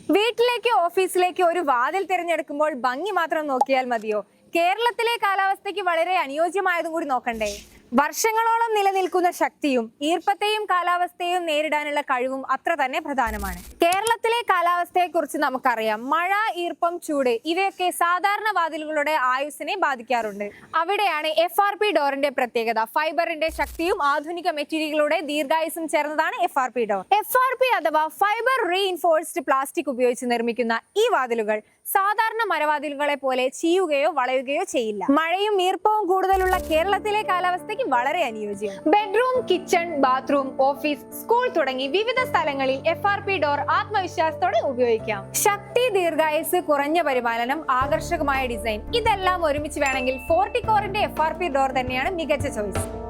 വീട്ടിലേക്ക് ഓഫീസിലേക്ക് ഒരു വാതിൽ തിരഞ്ഞെടുക്കുമ്പോൾ ഭംഗി മാത്രം നോക്കിയാൽ മതിയോ? കേരളത്തിലെ കാലാവസ്ഥയ്ക്ക് വളരെ അനുയോജ്യമായതും കൂടി നോക്കണ്ടേ? വർഷങ്ങളോളം നിലനിൽക്കുന്ന ശക്തിയും ഈർപ്പത്തെയും കാലാവസ്ഥയെയും നേരിടാനുള്ള കഴിവും അത്ര തന്നെ പ്രധാനമാണ്. കേരളത്തിലെ കാലാവസ്ഥയെ കുറിച്ച് നമുക്കറിയാം. മഴ, ഈർപ്പം, ചൂട് ഇവയൊക്കെ സാധാരണ വാതിലുകളുടെ ആയുസ്സിനെ ബാധിക്കാറുണ്ട്. അവിടെയാണ് FRP ഡോറിന്റെ പ്രത്യേകത. ഫൈബറിന്റെ ശക്തിയും ആധുനിക മെറ്റീരിയലുകളുടെ ദീർഘായുസും ചേർന്നതാണ് FRP ഡോർ. FRP അഥവാ ഫൈബർ റീഇൻഫോഴ്സ്ഡ് പ്ലാസ്റ്റിക് ഉപയോഗിച്ച് നിർമ്മിക്കുന്ന ഈ വാതിലുകൾ സാധാരണ മരവാതിലുകളെ പോലെ ചീയുകയോ വളയുകയോ ചെയ്യില്ല. മഴയും ഈർപ്പവും കൂടുതലുള്ള കേരളത്തിലെ കാലാവസ്ഥയ്ക്ക് വളരെ അനുയോജ്യം. Bedroom, kitchen, bathroom, office, school തുടങ്ങി വിവിധ സ്ഥലങ്ങളിൽ FRP ഡോർ ആത്മവിശ്വാസത്തോടെ ഉപയോഗിക്കാം. ശക്തി, ദീർഘായുസ്, കുറഞ്ഞ പരിപാലനം, ആകർഷകമായ ഡിസൈൻ ഇതെല്ലാം ഒരുമിച്ച് വേണമെങ്കിൽ ഫോർട്ടിക്കോറിന്റെ FRP ഡോർ തന്നെയാണ് മികച്ച ചോയ്സ്.